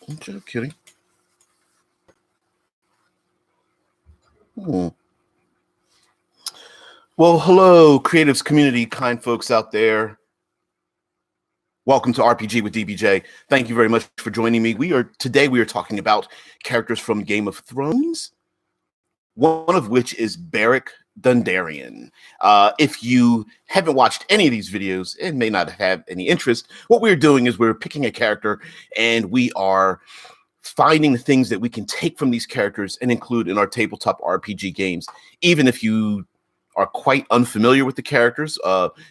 I'm kidding. Hmm. Well, hello, creatives community, kind folks out there. Welcome to RPG with DBJ. Thank you very much for joining me. Today we are talking about characters from Game of Thrones, one of which is Beric Dondarrion. If you haven't watched any of these videos and may not have any interest, what we're doing is we're picking a character and we are finding the things that we can take from these characters and include in our tabletop RPG games, even if you are quite unfamiliar with the characters.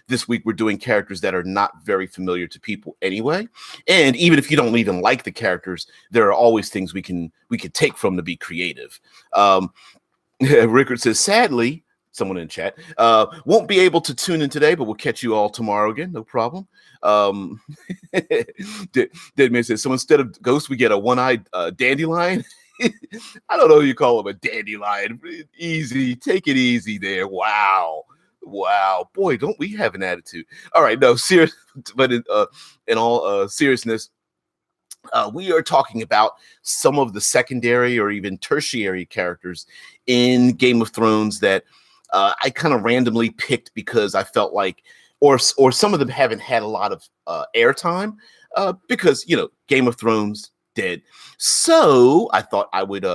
This week we're doing characters that are not very familiar to people anyway. And even if you don't even like the characters, there are always things we can take from to be creative. Rickard says, sadly, someone in chat, won't be able to tune in today, but we'll catch you all tomorrow again. No problem. Deadman says, so instead of ghost, we get a one-eyed dandelion. I don't know what you call him, a dandelion. Easy. Take it easy there. Wow. Boy, don't we have an attitude. All right. No, serious, but in all seriousness, we are talking about some of the secondary or even tertiary characters in Game of Thrones that I kind of randomly picked because I felt like, or some of them haven't had a lot of airtime because, Game of Thrones dead. So I thought I would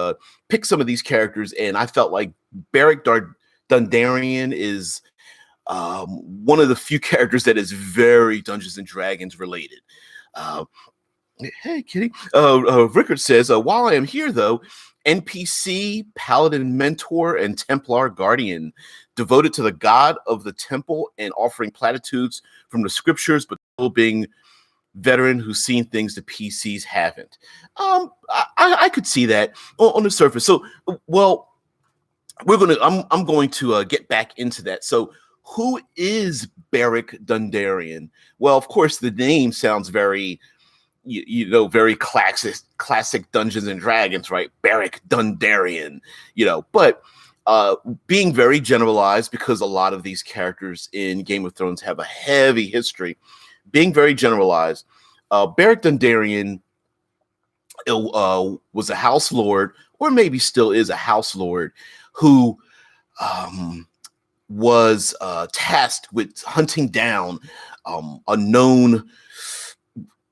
pick some of these characters, and I felt like Beric Dondarrion is one of the few characters that is very Dungeons and Dragons related. Hey, Kitty. Rickard says, while I am here, though, NPC, Paladin Mentor, and Templar Guardian, devoted to the god of the temple and offering platitudes from the scriptures, but still being veteran who's seen things the PCs haven't. I could see that on the surface. So, well, I'm going to get back into that. So, who is Beric Dondarrion? Well, of course, the name sounds very very classic Dungeons and Dragons, right? Beric Dondarrion, but being very generalized, because a lot of these characters in Game of Thrones have a heavy history. Being very generalized, Beric Dondarrion was a house lord, or maybe still is a house lord, who was tasked with hunting down a known,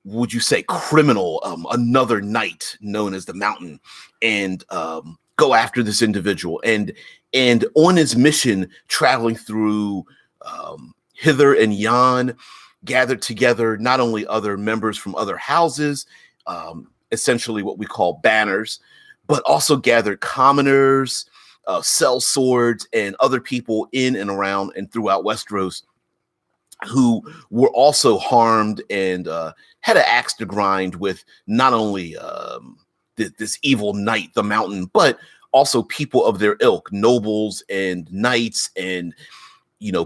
would you say, criminal, another knight known as the Mountain, and go after this individual. And on his mission, traveling through hither and yon, gathered together not only other members from other houses, essentially what we call banners, but also gathered commoners, sellswords, and other people in and around and throughout Westeros who were also harmed and had an axe to grind with not only this evil knight, the Mountain, but also people of their ilk, nobles and knights and,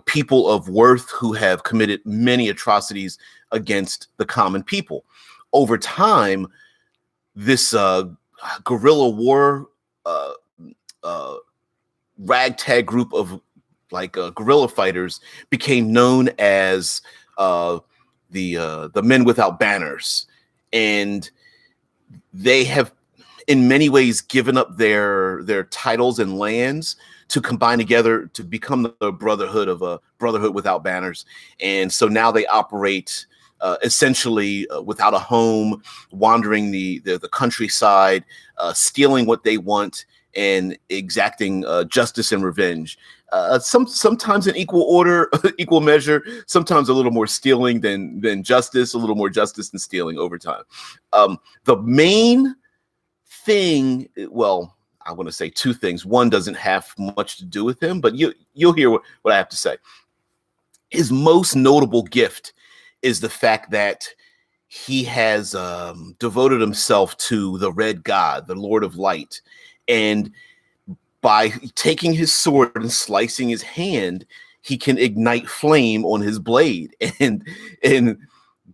people of worth who have committed many atrocities against the common people. Over time, this guerrilla war ragtag group of guerrilla fighters became known as the Men Without Banners, and they have in many ways given up their titles and lands to combine together to become the brotherhood of a brotherhood without banners. And so now they operate essentially without a home, wandering the countryside, stealing what they want and exacting justice and revenge. Sometimes in equal order, equal measure, sometimes a little more stealing than justice, a little more justice than stealing over time. The main thing, well, I want to say two things. One doesn't have much to do with him, but you'll hear what I have to say. His most notable gift is the fact that he has devoted himself to the Red God, the Lord of Light. And by taking his sword and slicing his hand, he can ignite flame on his blade. And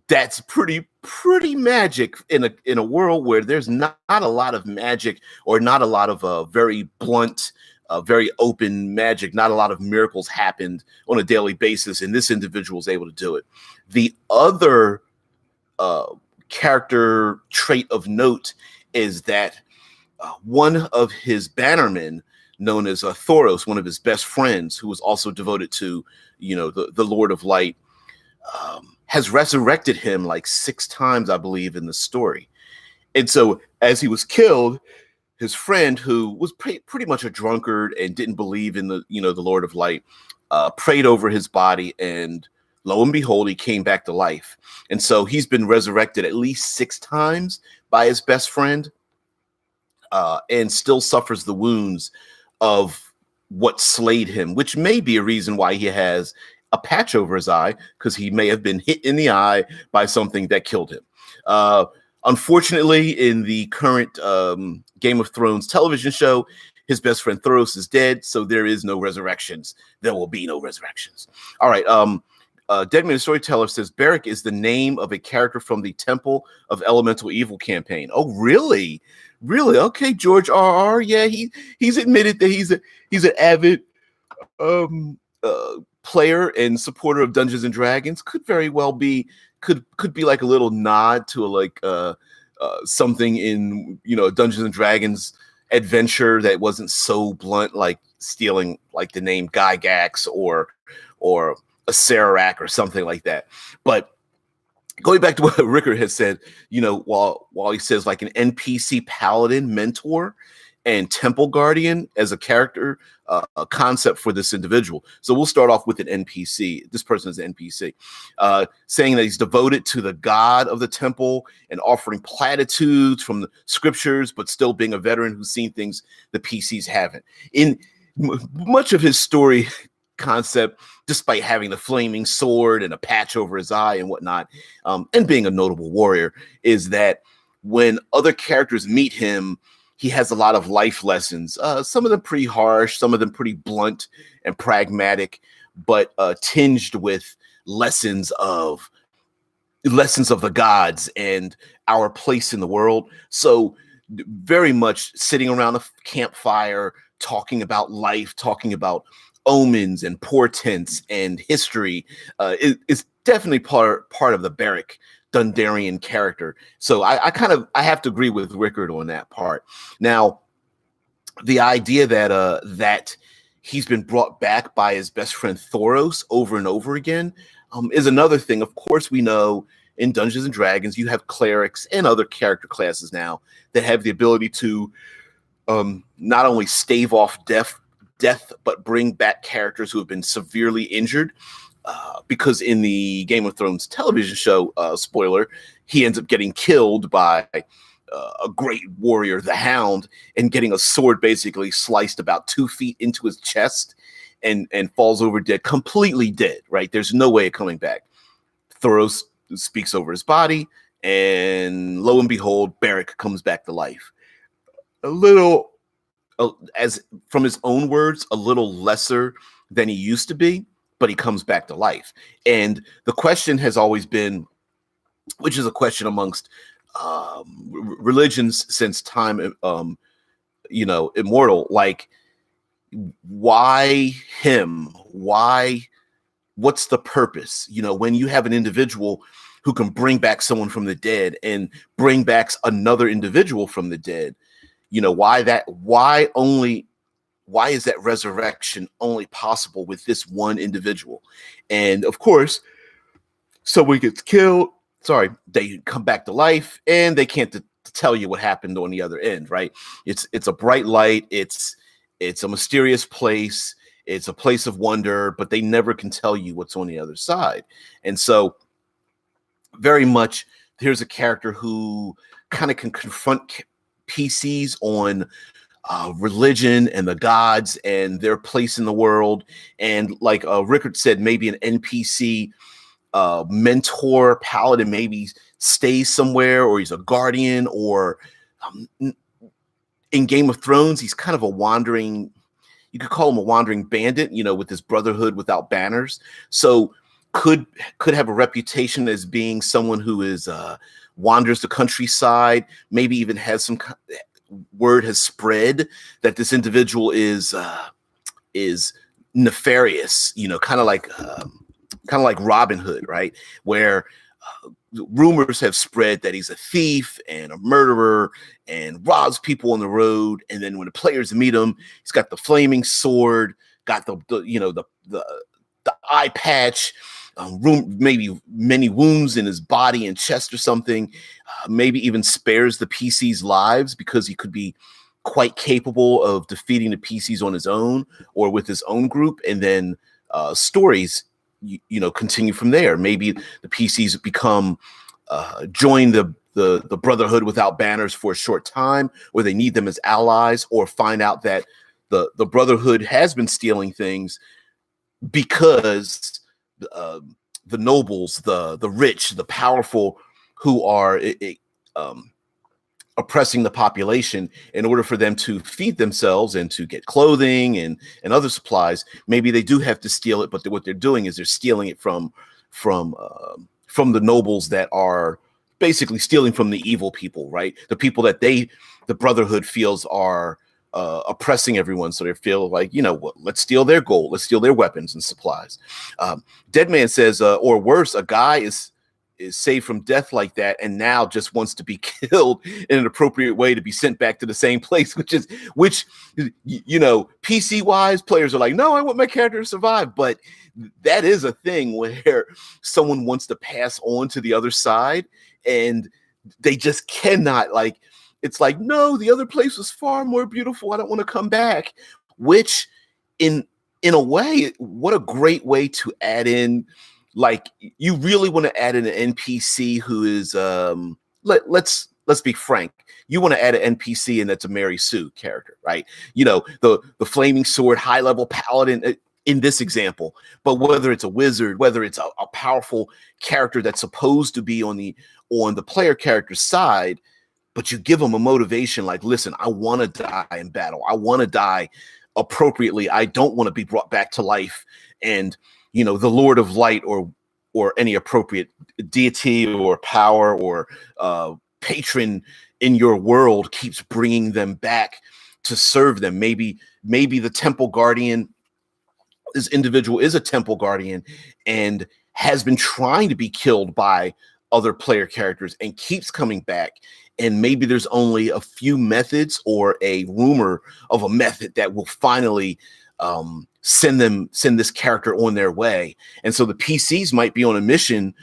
that's pretty magic in a world where there's not a lot of magic, or not a lot of very blunt, very open magic. Not a lot of miracles happened on a daily basis, and this individual is able to do it. The other character trait of note is that one of his bannermen, known as Thoros, one of his best friends, who was also devoted to, the Lord of Light, has resurrected him like 6 times, I believe, in the story. And so as he was killed, his friend, who was pretty much a drunkard and didn't believe in the Lord of Light, prayed over his body, and lo and behold, he came back to life. And so he's been resurrected at least 6 times by his best friend, and still suffers the wounds of what slayed him, which may be a reason why he has a patch over his eye, because he may have been hit in the eye by something that killed him. Unfortunately, in the current Game of Thrones television show, his best friend Thoros is dead, so there is no resurrections. There will be no resurrections. All right. Dead Man the Storyteller says Beric is the name of a character from the Temple of Elemental Evil campaign. Oh, really? Really? Okay, George R.R. Yeah, he's admitted that he's an avid player and supporter of Dungeons and Dragons. Could very well be could be like a little nod to something in Dungeons and Dragons adventure that wasn't so blunt, like stealing like the name Gygax or a Sararak or something like that. But going back to what Rickard has said, while he says like an NPC paladin mentor and temple guardian as a character, a concept for this individual. So we'll start off with an NPC. This person is an NPC, saying that he's devoted to the god of the temple and offering platitudes from the scriptures, but still being a veteran who's seen things the PCs haven't. In much of his story concept, despite having the flaming sword and a patch over his eye and whatnot, and being a notable warrior, is that when other characters meet him, he has a lot of life lessons, some of them pretty harsh, some of them pretty blunt and pragmatic, but tinged with lessons of the gods and our place in the world. So very much sitting around a campfire, talking about life, talking about omens and portents and history, is definitely part of the Beric Dondarrion character. So I have to agree with Rickard on that part. Now, the idea that he's been brought back by his best friend Thoros over and over again is another thing. Of course, we know in Dungeons and Dragons you have clerics and other character classes now that have the ability to not only stave off death, but bring back characters who have been severely injured. Because in the Game of Thrones television show, spoiler, he ends up getting killed by a great warrior, the Hound, and getting a sword basically sliced about 2 feet into his chest, and falls over dead, completely dead, right? There's no way of coming back. Thoros speaks over his body, and lo and behold, Beric comes back to life. As from his own words, a little lesser than he used to be, but he comes back to life. And the question has always been, which is a question amongst religions since time, immortal, like, why him? Why? What's the purpose? When you have an individual who can bring back someone from the dead and bring back another individual from the dead, why that? Why is that resurrection only possible with this one individual? And of course, someone gets killed. They come back to life, and they can't tell you what happened on the other end, right? It's a bright light. It's a mysterious place. It's a place of wonder, but they never can tell you what's on the other side. And so, very much, here's a character who kind of can confront PCs on religion and the gods and their place in the world. And like Rickard said, maybe an NPC mentor paladin maybe stays somewhere, or he's a guardian, or in Game of Thrones, he's kind of a wandering, you could call him a wandering bandit, with his brotherhood without banners. So could have a reputation as being someone who is wanders the countryside, maybe even has some word has spread that this individual is nefarious, kind of like Robin Hood, right? Where rumors have spread that he's a thief and a murderer and robs people on the road. And then when the players meet him, he's got the flaming sword, got the eye patch, maybe many wounds in his body and chest or something. Maybe even spares the PC's lives because he could be quite capable of defeating the PCs on his own or with his own group. And then stories, continue from there. Maybe the PCs become join the Brotherhood without banners for a short time, or they need them as allies, or find out that the Brotherhood has been stealing things because the nobles, the rich, the powerful, who are oppressing the population, in order for them to feed themselves and to get clothing and other supplies, maybe they do have to steal it. But what they're doing is they're stealing it from the nobles that are basically stealing from the evil people, right? The people that the Brotherhood feels are oppressing everyone. So they feel like, let's steal their gold, let's steal their weapons and supplies. Deadman says, or worse, a guy is saved from death like that and now just wants to be killed in an appropriate way to be sent back to the same place, which PC wise, players are like, no, I want my character to survive. But that is a thing where someone wants to pass on to the other side and they just cannot. It's like, no, the other place was far more beautiful, I don't want to come back. Which in a way, what a great way to add in. You really want to add in an NPC who is let's be frank, you want to add an NPC, and that's a Mary Sue character, right? The flaming sword, high level paladin in this example. But whether it's a wizard, whether it's a powerful character that's supposed to be on the player character's side, but you give them a motivation like, listen, I want to die in battle, I want to die appropriately, I don't want to be brought back to life. And the Lord of Light or any appropriate deity or power or patron in your world keeps bringing them back to serve them. Maybe the temple guardian, this individual is a temple guardian and has been trying to be killed by other player characters and keeps coming back. And maybe there's only a few methods or a rumor of a method that will finally send this character on their way. And so the PCs might be on a mission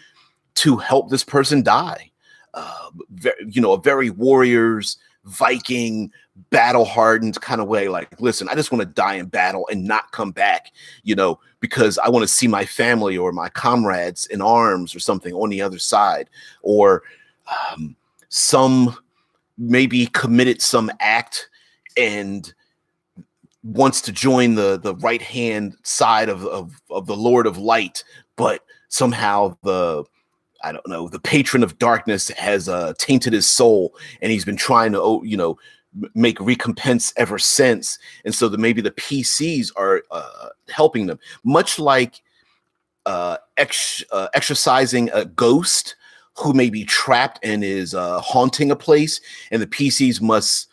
to help this person die. A very warriors, Viking, battle hardened kind of way. Like, listen, I just want to die in battle and not come back, because I want to see my family or my comrades in arms or something on the other side. Or some maybe committed some act and wants to join the right hand side of the Lord of Light, but somehow the patron of darkness has tainted his soul, and he's been trying to make recompense ever since. And so maybe the PCs are helping them, much like exercising a ghost who may be trapped and is haunting a place, and the PCs must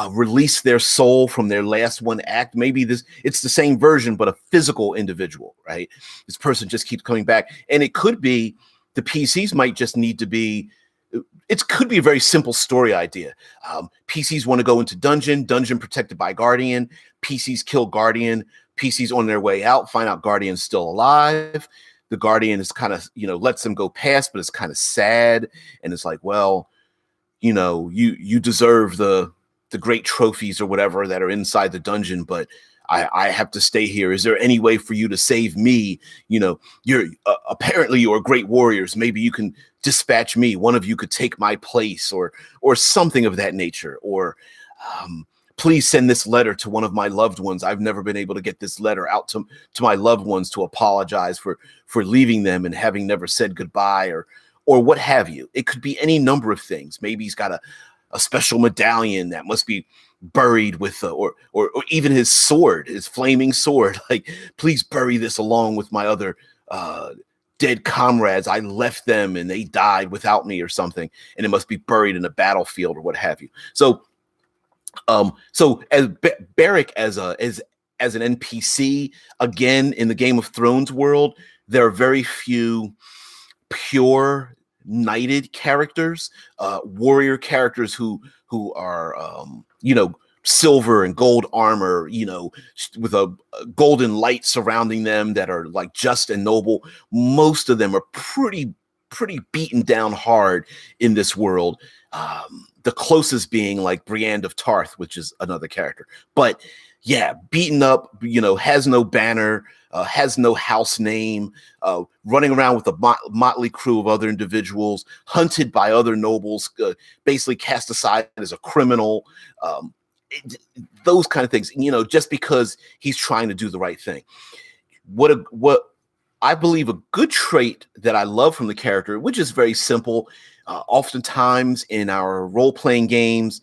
release their soul from their last one act. Maybe it's the same version, but a physical individual, right? This person just keeps coming back. And it could be the PCs might just need to be, it could be a very simple story idea. PCs want to go into dungeon protected by Guardian. PCs kill Guardian. PCs on their way out find out Guardian's still alive. The Guardian is kind of, lets them go past, but it's kind of sad. And it's like, well, you deserve the great trophies or whatever that are inside the dungeon, but I have to stay here. Is there any way for you to save me? You're apparently you're great warriors. Maybe you can dispatch me. One of you could take my place, or something of that nature. Or please send this letter to one of my loved ones. I've never been able to get this letter out to my loved ones to apologize for leaving them and having never said goodbye, or what have you. It could be any number of things. Maybe he's got a special medallion that must be buried with or even his sword, his flaming sword. Like, please bury this along with my other dead comrades. I left them and they died without me or something, and it must be buried in a battlefield or what have you. So as Beric as an NPC, again, in the Game of Thrones world, there are very few pure knighted characters, warrior characters who are silver and gold armor, with a golden light surrounding them, that are like just and noble. Most of them are pretty beaten down hard in this world. The closest being like Brienne of Tarth, which is another character. But yeah, beaten up, has no banner, has no house name, running around with a motley crew of other individuals, hunted by other nobles, basically cast aside as a criminal. Those kind of things, just because he's trying to do the right thing. What I believe a good trait that I love from the character, which is very simple. Oftentimes in our role-playing games,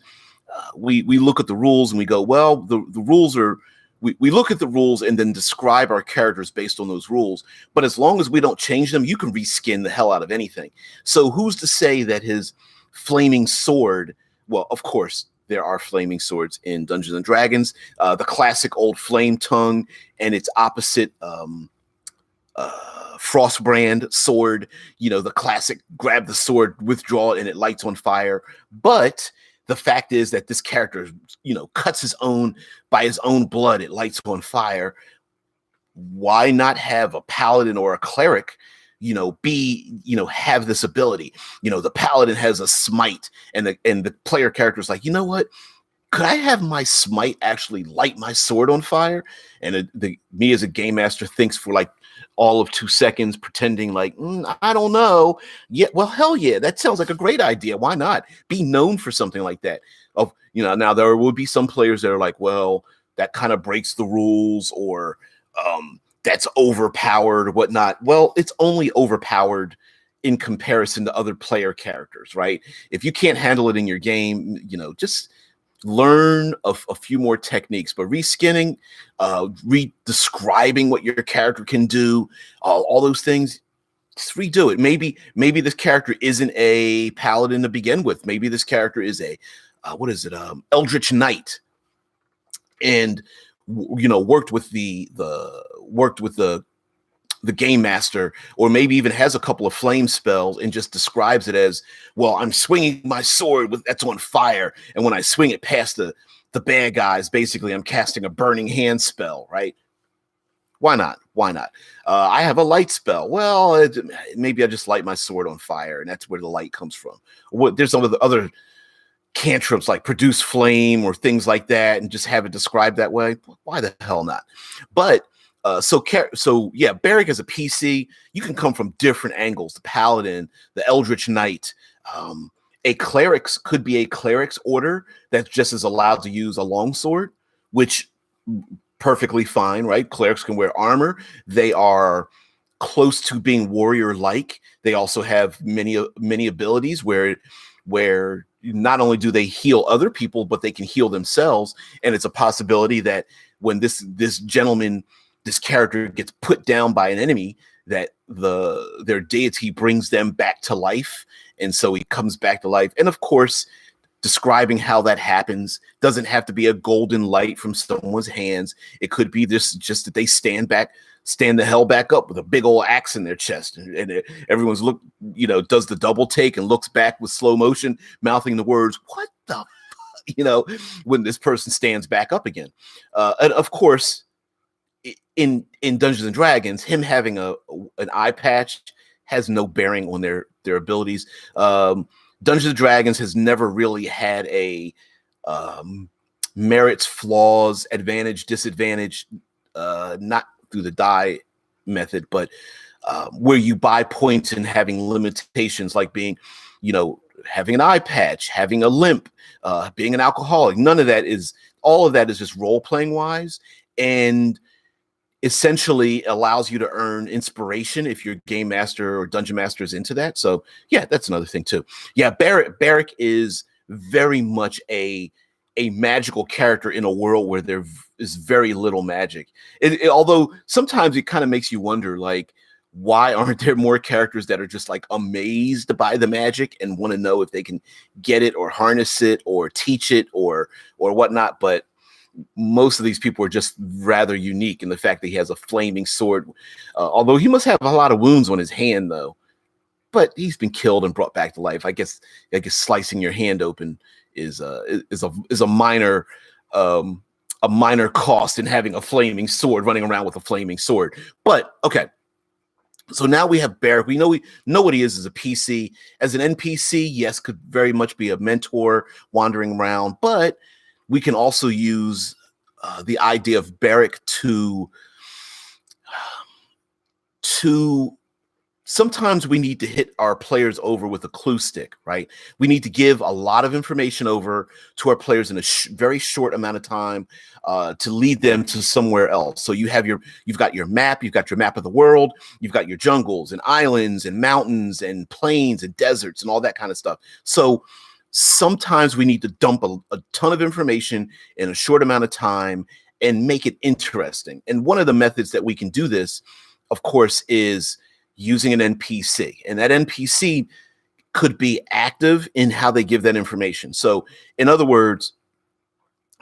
we look at the rules and we go, well, the rules are, we look at the rules and then describe our characters based on those rules. But as long as we don't change them, you can reskin the hell out of anything. So who's to say that his flaming sword, well, of course, there are flaming swords in Dungeons and Dragons, the classic old flame tongue and its opposite, Frostbrand sword, the classic grab the sword, withdraw it, and it lights on fire. But the fact is that this character, cuts his own by his own blood, it lights on fire. Why not have a paladin or a cleric, have this ability? The paladin has a smite, and the player character is like, you know what? Could I have my smite actually light my sword on fire? And me as a game master thinks for like all of 2 seconds, pretending like, I don't know. Yeah, well, hell yeah, that sounds like a great idea. Why not be known for something like that? Now there will be some players that are like, well, that kind of breaks the rules, or that's overpowered or whatnot. Well, it's only overpowered in comparison to other player characters, right? If you can't handle it in your game, just learn a few more techniques. But reskinning, redescribing what your character can do, all those things, just redo it. Maybe this character isn't a paladin to begin with. Maybe this character is a Eldritch Knight, and worked with the game master, or maybe even has a couple of flame spells and just describes it as, well, I'm swinging my sword that's on fire, and when I swing it past the bad guys, basically I'm casting a burning hand spell, right? Why not? I have a light spell. Well, maybe I just light my sword on fire, and that's where the light comes from. There's some of the other cantrips like produce flame or things like that, and just have it described that way. Why the hell not? But Beric as a PC, you can come from different angles. The paladin, the Eldritch Knight, a cleric's could be a cleric's order that just is allowed to use a longsword, which perfectly fine, right? Clerics can wear armor. They are close to being warrior-like. They also have many abilities where not only do they heal other people, but they can heal themselves. And it's a possibility that when this character gets put down by an enemy, that their deity brings them back to life, and so he comes back to life. And of course, describing how that happens doesn't have to be a golden light from someone's hands. It could be just that they stand the hell back up with a big old axe in their chest, and everyone's does the double take and looks back with slow motion, mouthing the words, "What the fuck?" When this person stands back up again. And of course, in Dungeons and Dragons, him having an eye patch has no bearing on their abilities. Dungeons and Dragons has never really had a merits, flaws, advantage, disadvantage, not through the die method, but where you buy points and having limitations like being, having an eye patch, having a limp, being an alcoholic. All of that is just role-playing wise, and essentially allows you to earn inspiration if your game master or dungeon master is into that. So yeah, that's another thing too. Yeah, Beric is very much a magical character in a world where there is very little magic. Although sometimes it kind of makes you wonder, like, why aren't there more characters that are just like amazed by the magic and want to know if they can get it or harness it or teach it or whatnot? But most of these people are just rather unique in the fact that he has a flaming sword. Although he must have a lot of wounds on his hand, though. but he's been killed and brought back to life. I guess slicing your hand open is a minor cost in having a flaming sword, running around with a flaming sword. But okay. So now we have Beric. We know what he is as a PC. As an NPC, yes, could very much be a mentor wandering around, but we can also use the idea of Beric to sometimes we need to hit our players over with a clue stick, right? We need to give a lot of information over to our players in a very short amount of time to lead them to somewhere else. So you've got your map, you've got your map of the world, you've got your jungles and islands and mountains and plains and deserts and all that kind of stuff. So sometimes we need to dump a ton of information in a short amount of time and make it interesting. And one of the methods that we can do this, of course, is using an NPC, and that NPC could be active in how they give that information. So in other words,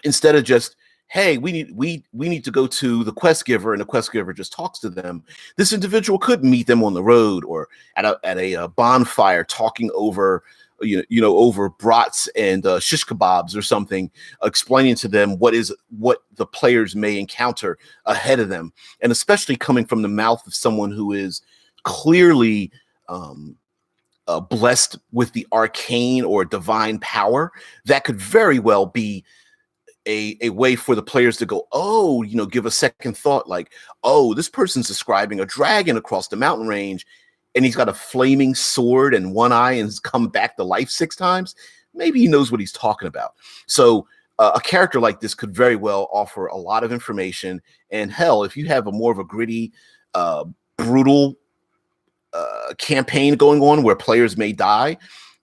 instead of just, hey, we need to go to the quest giver, and the quest giver just talks to them, this individual could meet them on the road or at a bonfire, talking over over brats and shish kebabs or something, explaining to them what the players may encounter ahead of them, and especially coming from the mouth of someone who is clearly blessed with the arcane or divine power. That could very well be a way for the players to go, oh, give a second thought, like, oh, this person's describing a dragon across the mountain range, and he's got a flaming sword and one eye and has come back to life 6 times. Maybe he knows what he's talking about. So a character like this could very well offer a lot of information. And hell, if you have more of a gritty, brutal campaign going on where players may die,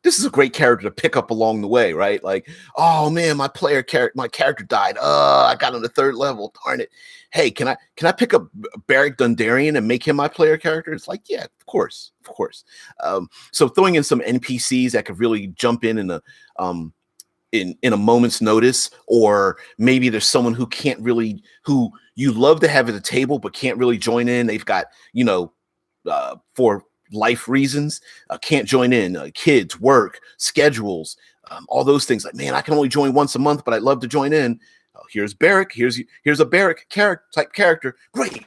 this is a great character to pick up along the way, right? Like, oh man, my character died. I got on the 3rd level. Darn it. Hey, can I pick up Beric Dondarrion and make him my player character? It's like, yeah, of course. So throwing in some NPCs that could really jump in a moment's notice, or maybe there's someone who you love to have at the table but can't really join in. They've got, for life reasons, can't join in, kids, work, schedules, all those things. Like, man, I can only join once a month, but I'd love to join in. Here's Beric. Here's a Beric type character. Great.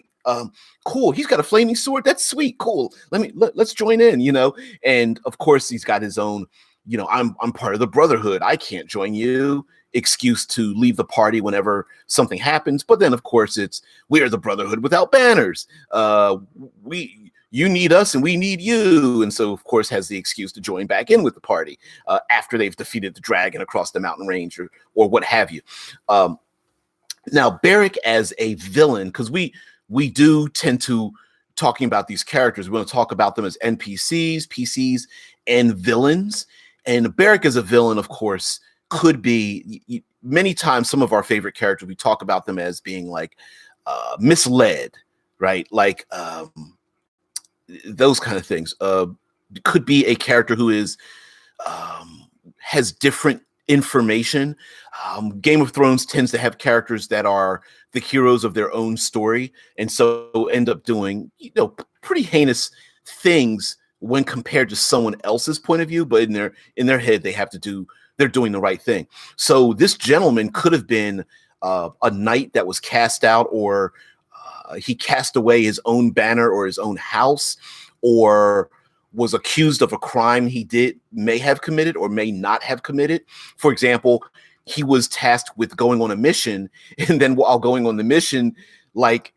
Cool. He's got a flaming sword. That's sweet. Cool. Let's join in, and of course he's got his own, I'm part of the Brotherhood. I can't join you. Excuse to leave the party whenever something happens. But then of course we are the Brotherhood without banners. You need us and we need you. And so, of course, has the excuse to join back in with the party after they've defeated the dragon across the mountain range or what have you. Now, Beric as a villain, because we do tend to, talking about these characters, we want to talk about them as NPCs, PCs, and villains. And Beric as a villain, of course, could be, many times some of our favorite characters, we talk about them as being like misled, right? Like, those kind of things. Could be a character who is has different information. Game of Thrones tends to have characters that are the heroes of their own story, and so end up doing pretty heinous things when compared to someone else's point of view. But in their head, they're doing the right thing. So this gentleman could have been a knight that was cast out, or he cast away his own banner or his own house, or was accused of a crime he may have committed or may not have committed. For example, he was tasked with going on a mission, and then while going on the mission, like,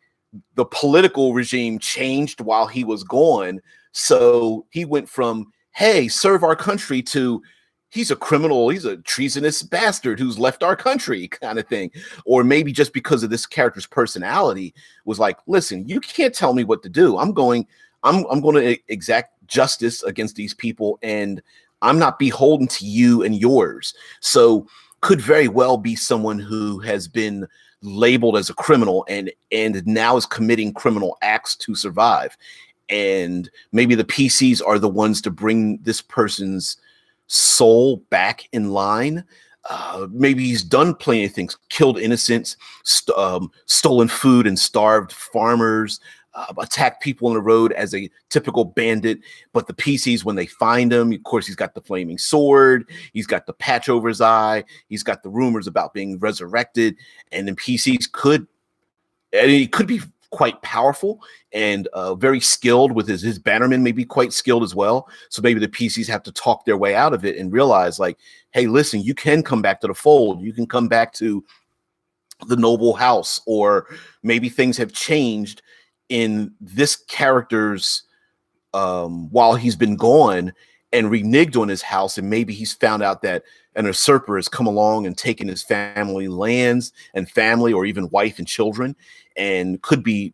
the political regime changed while he was gone. So he went from, hey, serve our country, to he's a criminal, he's a treasonous bastard who's left our country, kind of thing. Or maybe just because of this character's personality was like, listen, you can't tell me what to do. I'm going to exact justice against these people, and I'm not beholden to you and yours. So could very well be someone who has been labeled as a criminal and now is committing criminal acts to survive. And maybe the PCs are the ones to bring this person's soul back in line. Maybe he's done plenty of things, killed innocents, stolen food and starved farmers, attack people on the road as a typical bandit. But the PCs, when they find him, of course, he's got the flaming sword, he's got the patch over his eye, he's got the rumors about being resurrected, and then PCs and he could be quite powerful and very skilled with his bannermen may be quite skilled as well. So maybe the PCs have to talk their way out of it and realize, like, hey, listen, you can come back to the fold. You can come back to the noble house, or maybe things have changed in this character's while he's been gone and reneged on his house, and maybe he's found out that an usurper has come along and taken his family lands and family, or even wife and children, and could be,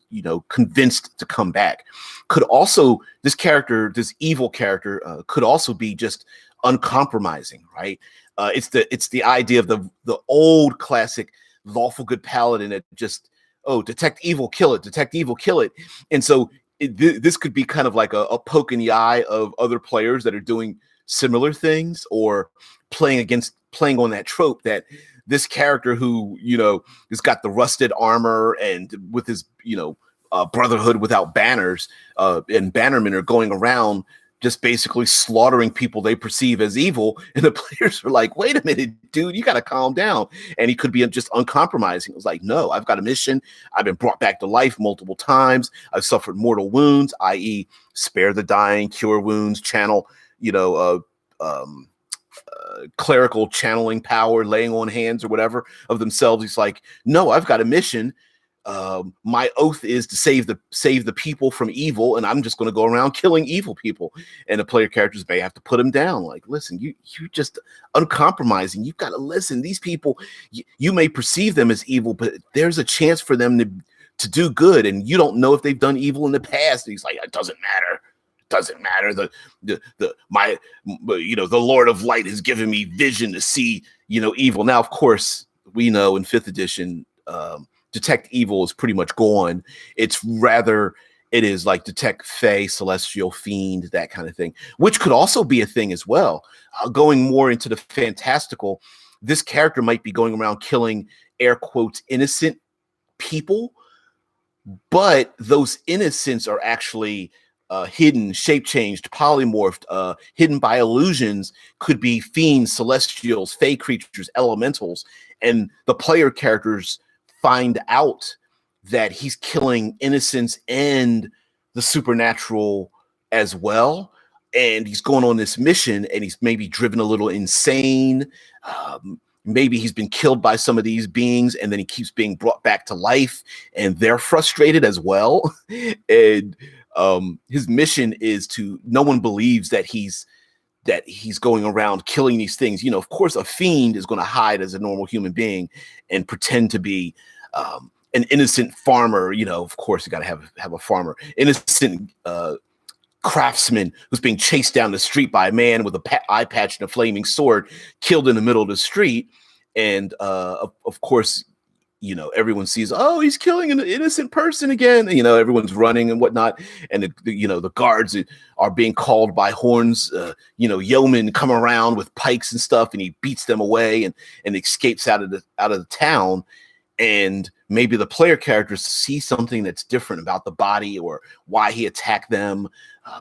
convinced to come back. Could also, this evil character, could also be just uncompromising, right? It's the idea of the old classic lawful good paladin that just, detect evil, kill it, detect evil, kill it. And so this could be kind of like a poke in the eye of other players that are doing similar things, or playing on that trope that this character who, has got the rusted armor and with his, brotherhood without banners, and bannermen are going around just basically slaughtering people they perceive as evil. And the players are like, wait a minute, dude, you got to calm down. And he could be just uncompromising. It was like, no, I've got a mission. I've been brought back to life multiple times. I've suffered mortal wounds, i.e. spare the dying, cure wounds, channel, clerical channeling power, laying on hands or whatever of themselves. He's like, no, I've got a mission. My oath is to save the people from evil, and I'm just going to go around killing evil people. And the player characters may have to put him down. Like, listen, you just uncompromising. You've got to listen. These people, you may perceive them as evil, but there's a chance for them to do good, and you don't know if they've done evil in the past. And he's like, it doesn't matter. Doesn't matter. The Lord of Light has given me vision to see, evil. Now, of course, we know in 5th edition, detect evil is pretty much gone. It is like detect fey, celestial, fiend, that kind of thing, which could also be a thing as well. Going more into the fantastical, this character might be going around killing, air quotes, innocent people, but those innocents are actually hidden, shape-changed, polymorphed, hidden by illusions, could be fiends, celestials, fey creatures, elementals, and the player characters find out that he's killing innocents and the supernatural as well. And he's going on this mission, and he's maybe driven a little insane. Maybe he's been killed by some of these beings, and then he keeps being brought back to life, and they're frustrated as well. And his mission is no one believes that he's going around killing these things. Of course, a fiend is going to hide as a normal human being and pretend to be an innocent farmer. Of course, you got to have a farmer, innocent craftsman who's being chased down the street by a man with a eye patch and a flaming sword, killed in the middle of the street. And of course, everyone sees, oh, he's killing an innocent person again. Everyone's running and whatnot. And the guards are being called by horns. Yeomen come around with pikes and stuff, and he beats them away and escapes out of the town. And maybe the player characters see something that's different about the body or why he attacked them.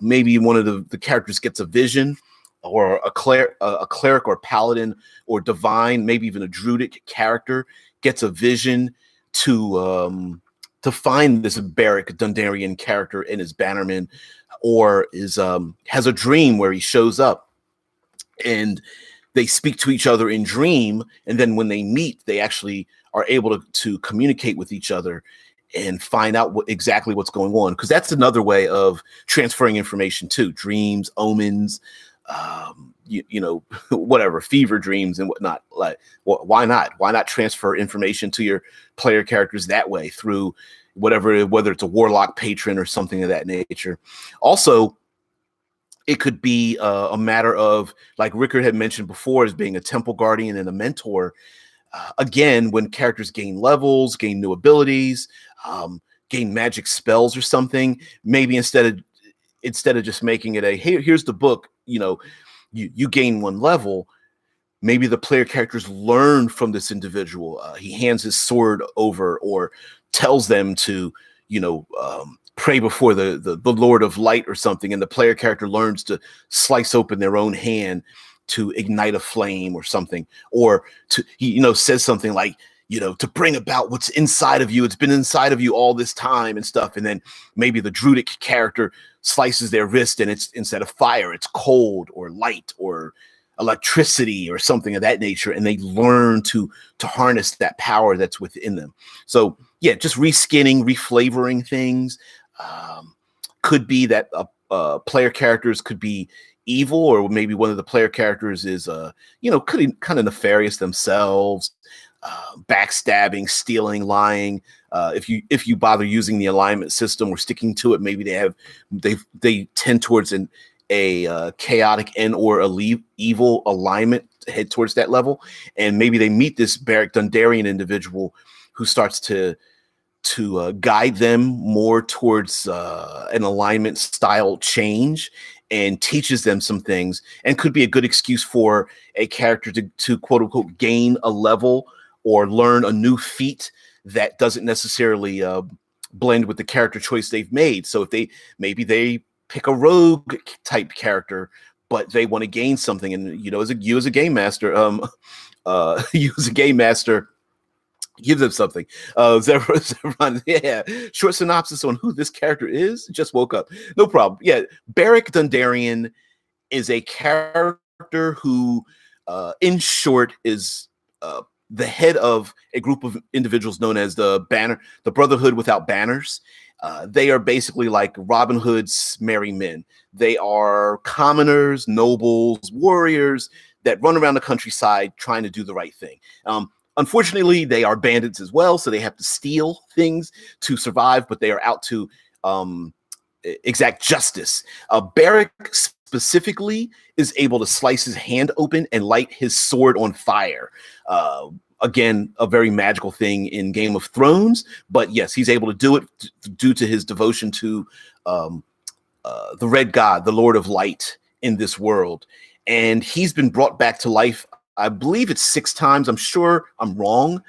Maybe one of the characters gets a vision, or a cleric or paladin or divine, maybe even a druidic character gets a vision to find this Beric Dondarrion character in his bannerman, or has a dream where he shows up, and they speak to each other in dream, and then when they meet, they actually are able to communicate with each other and find out exactly what's going on. Because that's another way of transferring information too. Dreams, omens, whatever, fever dreams and whatnot. Like, why not? Why not transfer information to your player characters that way through whether it's a warlock patron or something of that nature. Also, it could be a matter of, like Rickard had mentioned before, as being a temple guardian and a mentor. Again, when characters gain levels, gain new abilities, gain magic spells or something, maybe instead of just making it here's the book, you gain one level, maybe the player characters learn from this individual. He hands his sword over or tells them to, pray before the Lord of Light or something, and the player character learns to slice open their own hand to ignite a flame or something, or to, says something like, to bring about what's inside of you. It's been inside of you all this time and stuff. And then maybe the druidic character slices their wrist, and it's, instead of fire, it's cold or light or electricity or something of that nature. And they learn to harness that power that's within them. So yeah, just reskinning, reflavoring things. Could be that player characters could be evil, or maybe one of the player characters is, could be kind of nefarious themselves, backstabbing, stealing, lying. If you bother using the alignment system or sticking to it, maybe they tend towards a chaotic and or evil alignment, head towards that level. And maybe they meet this Beric Dondarrion individual who starts to guide them more towards an alignment style change, and teaches them some things, and could be a good excuse for a character to quote unquote gain a level or learn a new feat that doesn't necessarily blend with the character choice they've made. So if they pick a rogue type character, but they want to gain something, and as a game master, give them something. Zevron, yeah. Short synopsis on who this character is. Just woke up. No problem. Yeah. Beric Dondarrion is a character who, in short, is the head of a group of individuals known as the Brotherhood Without Banners. They are basically like Robin Hood's merry men. They are commoners, nobles, warriors that run around the countryside trying to do the right thing. Unfortunately, they are bandits as well, so they have to steal things to survive, but they are out to exact justice. Beric specifically is able to slice his hand open and light his sword on fire. Again, a very magical thing in Game of Thrones, but yes, he's able to do it due to his devotion to the Red God, the Lord of Light in this world. And he's been brought back to life, I believe it's 6 times. I'm sure I'm wrong,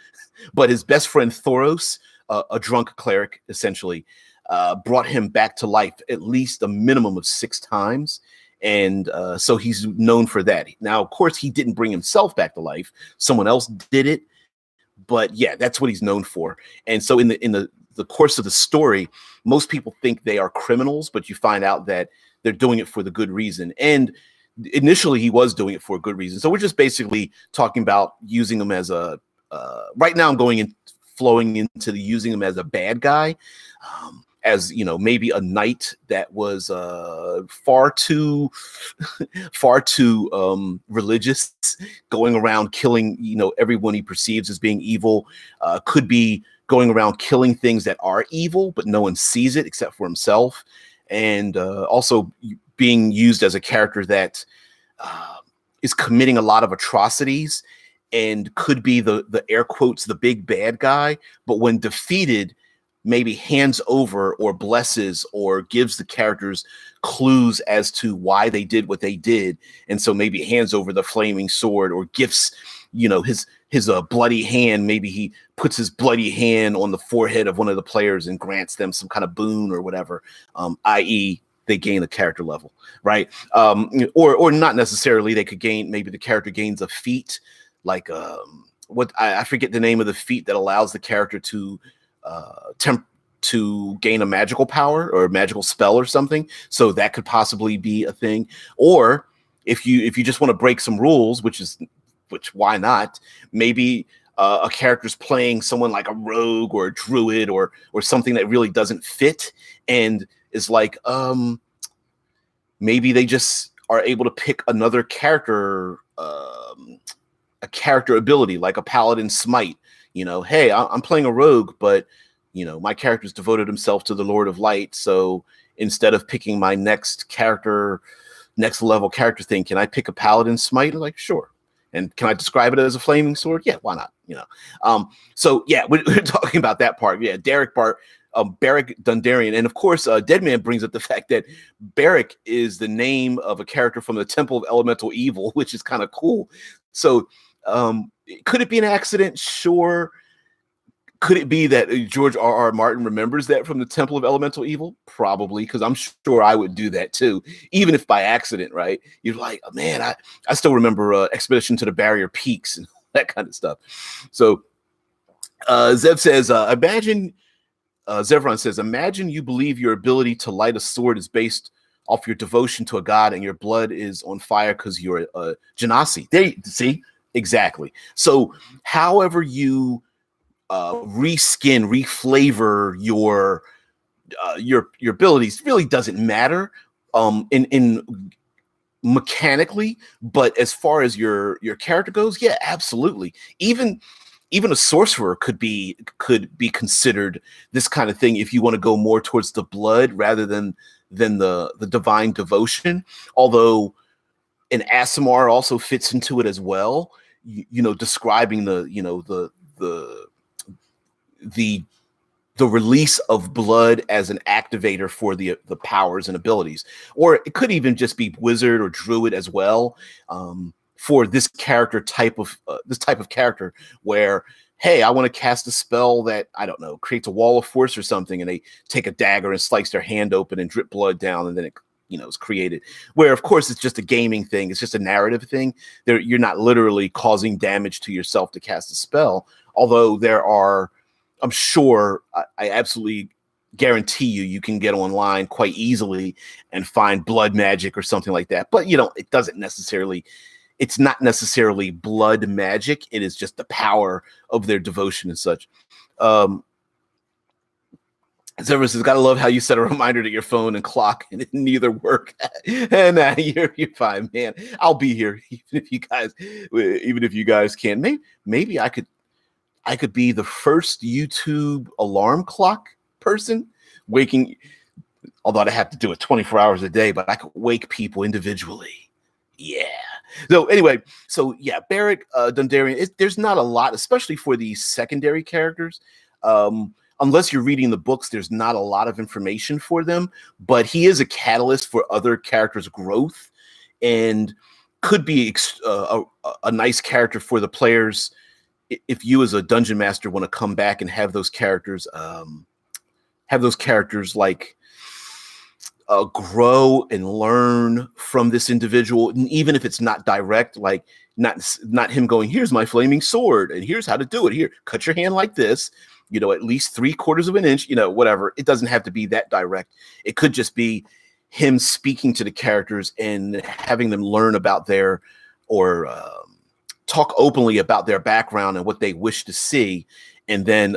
but his best friend Thoros, a drunk cleric, essentially, brought him back to life at least a minimum of 6 times. And so he's known for that. Now, of course, he didn't bring himself back to life. Someone else did it. But yeah, that's what he's known for. And so in the course of the story, most people think they are criminals, but you find out that they're doing it for the good reason. And initially he was doing it for a good reason. So we're just basically talking about using them as right now I'm flowing into using them as a bad guy, as maybe a knight that was far too religious, going around killing everyone he perceives as being evil. Could be going around killing things that are evil, but no one sees it except for himself. And also being used as a character that is committing a lot of atrocities and could be the air quotes, the big bad guy, but when defeated, maybe hands over or blesses or gives the characters clues as to why they did what they did. And so maybe hands over the flaming sword or gifts, his bloody hand. Maybe he puts his bloody hand on the forehead of one of the players and grants them some kind of boon or whatever, i.e. they gain a character level, right? Or not necessarily. They could gain, maybe the character gains a feat, like what I forget the name of the feat that allows the character to gain a magical power or a magical spell or something. So that could possibly be a thing. Or if you just want to break some rules, which why not? Maybe a character's playing someone like a rogue or a druid or something that really doesn't fit, and is like, maybe they just are able to pick another character, a character ability like a paladin smite. Hey, I'm playing a rogue, but my character's devoted himself to the Lord of Light. So instead of picking my next level character thing, can I pick a paladin smite? I'm like, sure. And can I describe it as a flaming sword? Yeah, why not? So yeah, we're talking about that part. Yeah, Beric Dondarrion. And of course, Deadman brings up the fact that Beric is the name of a character from the Temple of Elemental Evil, which is kind of cool. So could it be an accident? Sure. Could it be that George R.R. Martin remembers that from the Temple of Elemental Evil? Probably, because I'm sure I would do that too, even if by accident, right? You're like, oh, man, I still remember Expedition to the Barrier Peaks and that kind of stuff. So Zev says, Zevron says, imagine you believe your ability to light a sword is based off your devotion to a god and your blood is on fire because you're a genasi. There, see? Exactly. So however you reskin, reflavor your abilities really doesn't matter in mechanically, but as far as your character goes, yeah, absolutely. Even a sorcerer could be considered this kind of thing if you want to go more towards the blood rather than the divine devotion. Although an Aasimar also fits into it as well. You know, describing the release of blood as an activator for the powers and abilities, or it could even just be wizard or druid as well, for this character type of character where, hey, I want to cast a spell that, I don't know, creates a wall of force or something, and they take a dagger and slice their hand open and drip blood down, and then it is created. Where of course it's just a gaming thing, it's just a narrative thing. You're not literally causing damage to yourself to cast a spell, although there are, I'm sure, I absolutely guarantee you can get online quite easily and find blood magic or something like that. But it's not necessarily blood magic. It is just the power of their devotion and such. Zevra says, gotta love how you set a reminder to your phone and clock and it neither work. And you're fine, man. I'll be here even if you guys can't. Maybe I could be the first YouTube alarm clock person, waking, although I'd have to do it 24 hours a day, but I could wake people individually. Yeah. So anyway, Beric Dondarrion, there's not a lot, especially for these secondary characters. Unless you're reading the books, there's not a lot of information for them, but he is a catalyst for other characters' growth and could be a nice character for the players if you as a dungeon master want to come back and have those characters like grow and learn from this individual, and even if it's not direct, like not him going, here's my flaming sword and here's how to do it, here, cut your hand like this, at least 3/4 of an inch, whatever. It doesn't have to be that direct. It could just be him speaking to the characters and having them learn about talk openly about their background and what they wish to see, and then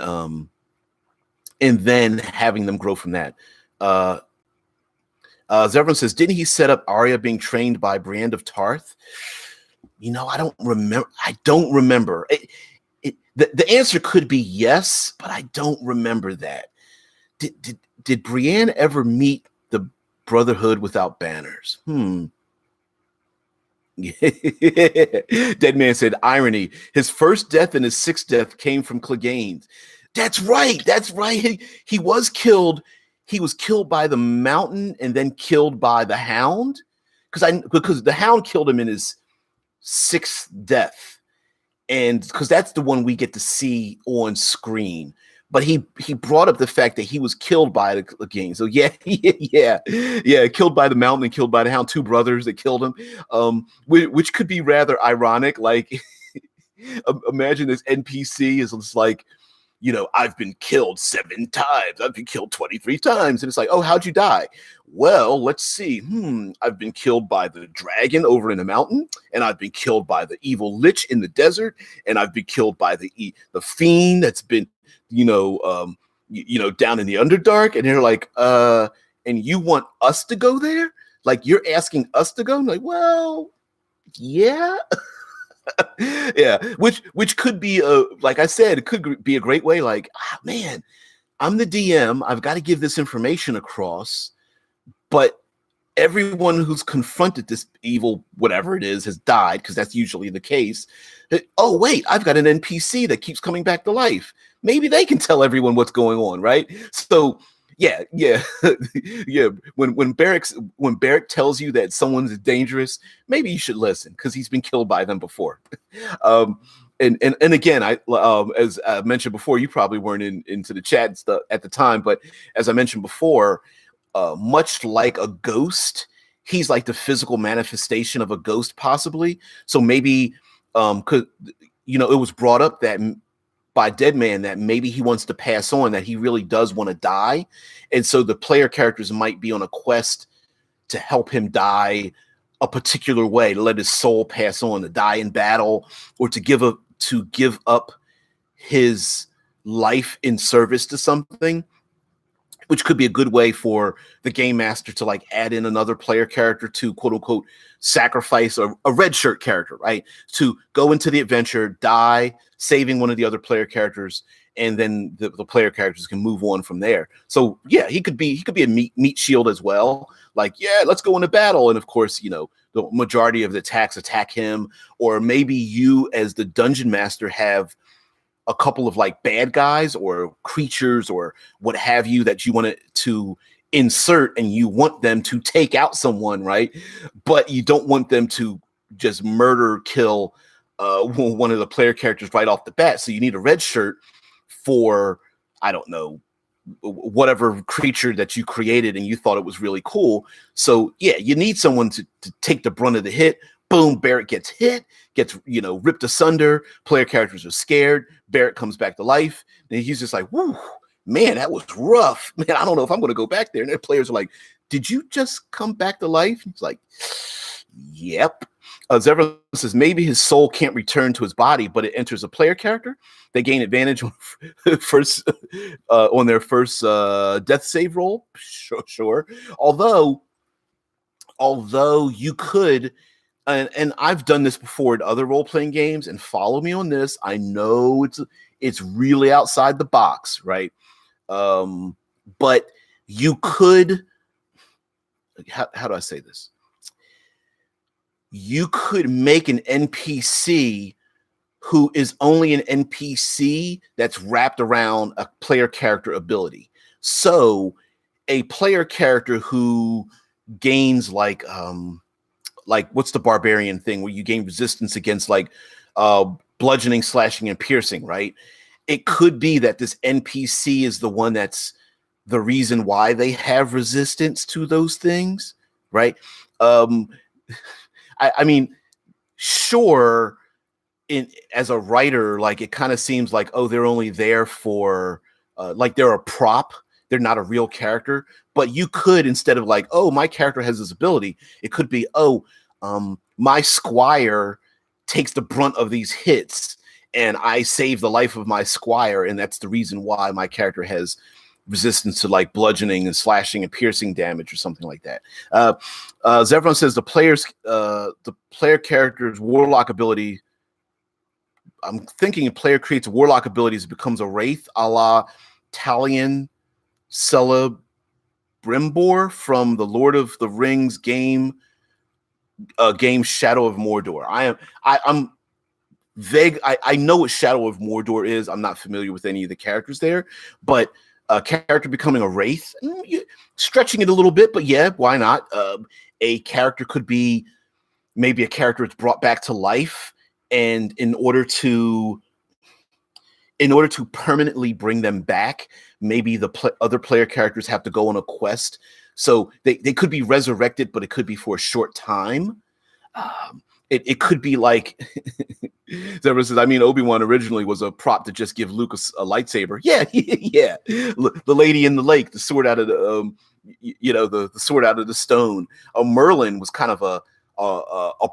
having them grow from that. Zevran says, didn't he set up Arya being trained by Brienne of Tarth? I don't remember. The answer could be yes, but I don't remember that. Did Brienne ever meet the Brotherhood without banners? Dead Man said, irony. His first death and his sixth death came from Clegane's. That's right. He was killed. He was killed by the Mountain and then killed by the Hound, because the Hound killed him in his sixth death, and because that's the one we get to see on screen. But he brought up the fact that he was killed by the Clegane. So yeah, killed by the Mountain and killed by the Hound, two brothers that killed him, which could be rather ironic. Like, imagine this NPC is just like, I've been killed 7 times. I've been killed 23 times. And it's like, oh, how'd you die? Well, let's see. I've been killed by the dragon over in the mountain, and I've been killed by the evil lich in the desert, and I've been killed by the fiend that's been, down in the Underdark. And they're like, and you want us to go there? Like, you're asking us to go? I'm like, well, yeah. Yeah, which could be like I said, it could be a great way. Like, man, I'm the DM. I've got to give this information across, but everyone who's confronted this evil, whatever it is, has died, because that's usually the case. Oh, wait, I've got an NPC that keeps coming back to life. Maybe they can tell everyone what's going on, right? So yeah. When Beric tells you that someone's dangerous, maybe you should listen, because he's been killed by them before. and again, I as I mentioned before, you probably weren't into the chat and stuff at the time, but as I mentioned before, much like a ghost, he's like the physical manifestation of a ghost, possibly. So maybe, could it was brought up that by Dead Man that maybe he wants to pass on, that he really does want to die, and so the player characters might be on a quest to help him die a particular way, to let his soul pass on, to die in battle, or to give up his life in service to something, which could be a good way for the game master to like add in another player character to quote unquote sacrifice a red shirt character, right? To go into the adventure, die, saving one of the other player characters, and then the player characters can move on from there. So yeah, he could be a meat shield as well. Like, yeah, let's go into battle. And of course, the majority of the attacks attack him, or maybe you as the dungeon master have a couple of like bad guys or creatures or what have you that you want to insert, and you want them to take out someone, right? But you don't want them to just murder, kill one of the player characters right off the bat. So you need a red shirt for, I don't know, whatever creature that you created and you thought it was really cool. So yeah, you need someone to take the brunt of the hit. Boom, Beric gets hit, gets ripped asunder. Player characters are scared. Beric comes back to life, and he's just like, "Whoo, man, that was rough. Man, I don't know if I'm going to go back there." And the players are like, "Did you just come back to life?" And he's like, "Yep." Zevran says maybe his soul can't return to his body, but it enters a player character. They gain advantage on their first death save roll. Sure. Although you could. And I've done this before in other role-playing games, and follow me on this. I know it's really outside the box, right? But you could, how do I say this? You could make an NPC who is only an NPC that's wrapped around a player character ability. So a player character who gains like what's the barbarian thing where you gain resistance against like bludgeoning, slashing, and piercing, right? It could be that this NPC is the one that's the reason why they have resistance to those things, right? I mean, sure, as a writer, like it kind of seems like, oh, they're only there for like they're a prop. They're not a real character. But you could, instead of like, oh, my character has this ability, it could be, oh, my squire takes the brunt of these hits, and I save the life of my squire, and that's the reason why my character has resistance to like bludgeoning and slashing and piercing damage or something like that. Zevron says the player character's warlock ability. I'm thinking a player creates warlock abilities, becomes a wraith, a la Talion Celebrimbor from the Lord of the Rings game Shadow of Mordor. I'm vague. I know what Shadow of Mordor is. I'm not familiar with any of the characters there, but a character becoming a wraith, stretching it a little bit, but yeah, why not? A character could be maybe a character that's brought back to life, and in order to permanently bring them back, maybe the other player characters have to go on a quest. So they could be resurrected, but it could be for a short time. It could be like Zebra says, I mean, Obi-Wan originally was a prop to just give Luke a lightsaber. Yeah, yeah. The lady in the lake, the sword out of the the sword out of the stone. Merlin was kind of a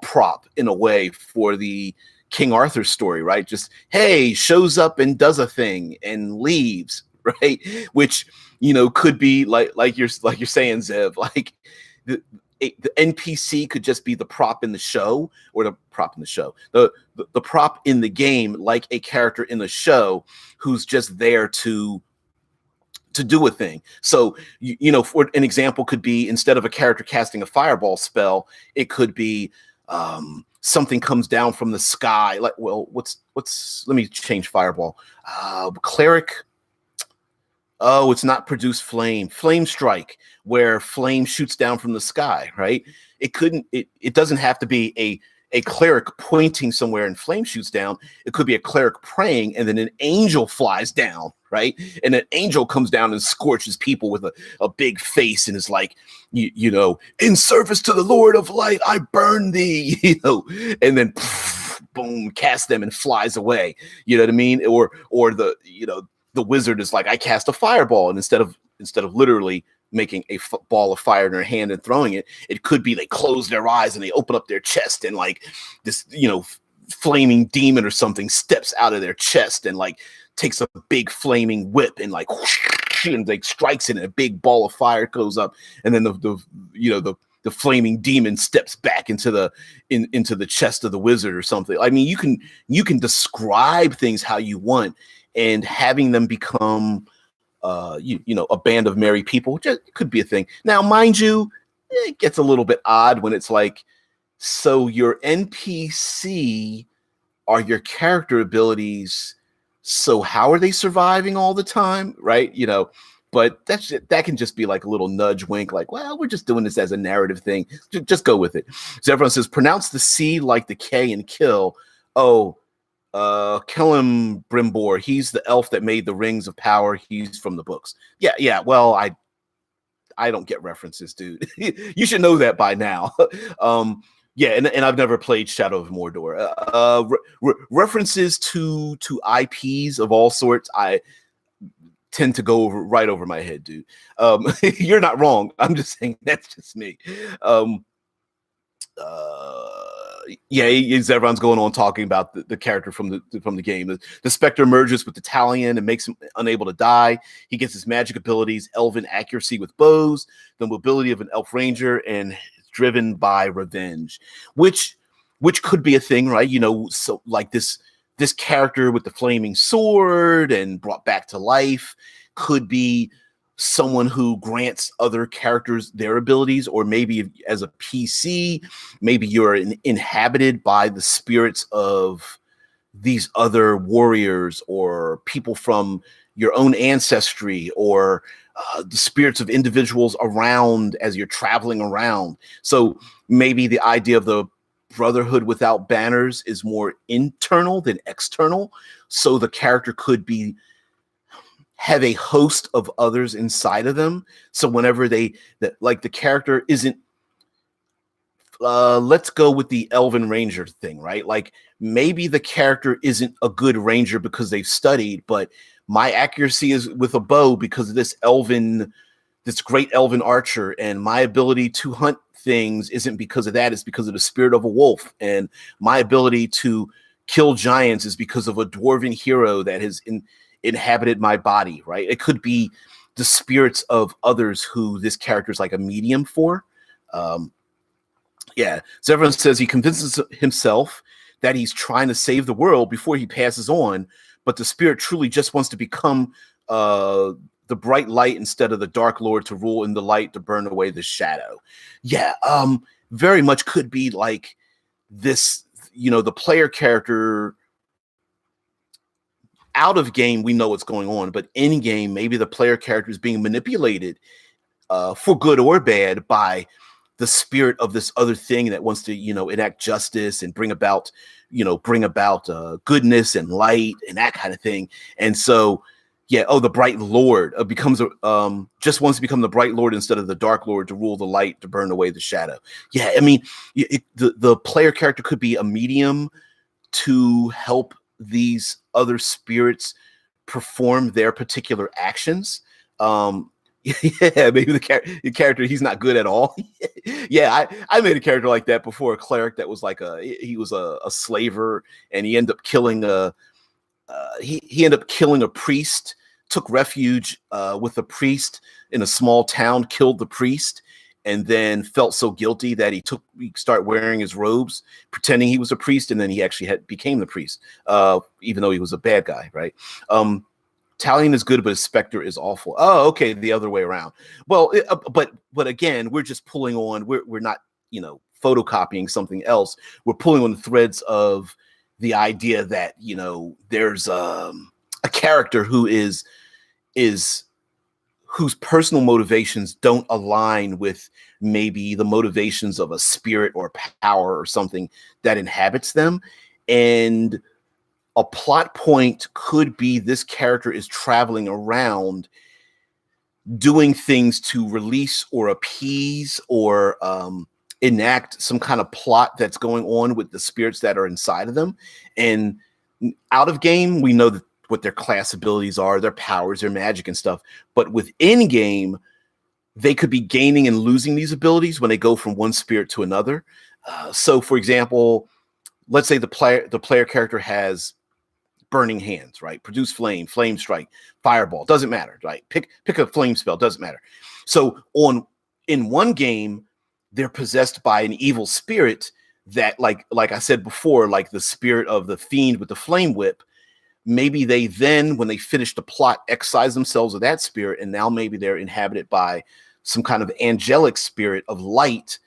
prop in a way for the King Arthur story, right? Just, hey, shows up and does a thing and leaves, right? Which, could be like you're saying, Zev, like the NPC could just be the prop in the show, or the prop in the show, the prop in the game, like a character in the show who's just there to do a thing. So, for an example could be, instead of a character casting a fireball spell, it could be something comes down from the sky. Like, well, let me change fireball. Cleric. Oh, it's not produce flame. Flame strike, where flame shoots down from the sky, right? It doesn't have to be a cleric pointing somewhere and flame shoots down. It could be a cleric praying, and then an angel flies down, right? And an angel comes down and scorches people with a big face and is like, you know, in service to the Lord of Light, I burn thee, you know, and then boom, cast them and flies away. You know what I mean? Or the, you know, the wizard is like, I cast a fireball, and instead of literally making a ball of fire in their hand and throwing it, it could be they close their eyes and they open up their chest, and like this, you know, flaming demon or something steps out of their chest and like takes a big flaming whip and like whoosh, and like strikes it, and a big ball of fire goes up, and then the flaming demon steps back into the chest of the wizard or something. I mean, you can describe things how you want, and having them become you know, a band of merry people just could be a thing. Now, mind you, it gets a little bit odd when it's like, so your NPC are your character abilities, so how are they surviving all the time, right? You know, but that can just be like a little nudge wink, like, well, we're just doing this as a narrative thing. Just go with it. So everyone says, pronounce the C like the K and kill. Oh, Kellum Brimbor, he's the elf that made the rings of power. He's from the books. Yeah. Well, I don't get references, dude. You should know that by now. Yeah, and I've never played Shadow of Mordor. References to IPs of all sorts, I tend to go right over my head, dude. You're not wrong. I'm just saying that's just me. Yeah, everyone's going on talking about the character from the game. The Spectre merges with the Talion and makes him unable to die. He gets his magic abilities, elven accuracy with bows, the mobility of an elf ranger, and driven by revenge, which could be a thing, right? You know, so like this character with the flaming sword and brought back to life could be someone who grants other characters their abilities, or maybe as a PC, maybe you're inhabited by the spirits of these other warriors or people from your own ancestry, or the spirits of individuals around as you're traveling around. So maybe the idea of the Brotherhood without banners is more internal than external. So the character could have a host of others inside of them. So whenever the character isn't, let's go with the Elven Ranger thing, right? Like maybe the character isn't a good ranger because they've studied, but my accuracy is with a bow because of this great elven archer, and my ability to hunt things isn't because of that, it's because of the spirit of a wolf, and my ability to kill giants is because of a dwarven hero that has inhabited my body, right? It could be the spirits of others who this character is like a medium for. Yeah, so everyone says he convinces himself that he's trying to save the world before he passes on, but the spirit truly just wants to become the bright light instead of the dark lord, to rule in the light, to burn away the shadow. Yeah, very much could be like this, you know, the player character. Out of game, we know what's going on, but in game, maybe the player character is being manipulated for good or bad by the spirit of this other thing that wants to, you know, enact justice and bring about goodness and light and that kind of thing. And so, yeah, the bright lord becomes just wants to become the bright lord instead of the dark lord, to rule the light, to burn away the shadow. Yeah, I mean, the player character could be a medium to help these other spirits perform their particular actions. Yeah, maybe the character, he's not good at all. Yeah, I made a character like that before, a cleric that was like he was a slaver, and he ended up killing he ended up killing a priest, took refuge with a priest in a small town, killed the priest, and then felt so guilty that he started wearing his robes, pretending he was a priest, and then he actually became the priest, even though he was a bad guy, right? Talion is good, but his Spectre is awful. Oh, okay, the other way around. Well, but again, we're just pulling on. We're not, you know, photocopying something else. We're pulling on the threads of the idea that, you know, there's a character who whose personal motivations don't align with maybe the motivations of a spirit or power or something that inhabits them. And a plot point could be this character is traveling around doing things to release or appease or enact some kind of plot that's going on with the spirits that are inside of them. And out of game, we know what their class abilities are, their powers, their magic and stuff. But within game, they could be gaining and losing these abilities when they go from one spirit to another. So, for example, let's say the player character has burning hands, right? Produce flame, flame strike, fireball, doesn't matter, right? Pick a flame spell, doesn't matter. So in one game, they're possessed by an evil spirit that, like I said before, like the spirit of the fiend with the flame whip. Maybe they then, when they finish the plot, excise themselves of that spirit, and now maybe they're inhabited by some kind of angelic spirit of light,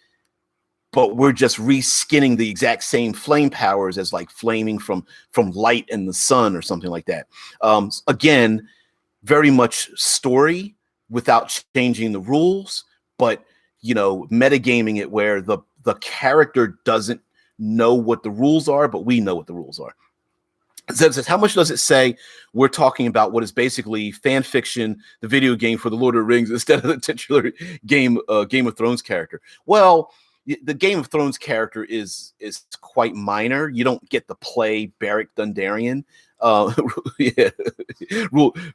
but we're just reskinning the exact same flame powers as like flaming from light and the sun or something like that. Again, very much story without changing the rules, but metagaming it where the character doesn't know what the rules are, but we know what the rules are. Zeb says, how much does it say we're talking about what is basically fan fiction, the video game for the Lord of the Rings, instead of the titular Game of Thrones character? Well, the Game of Thrones character is quite minor. You don't get to play Beric Dondarrion. Yeah.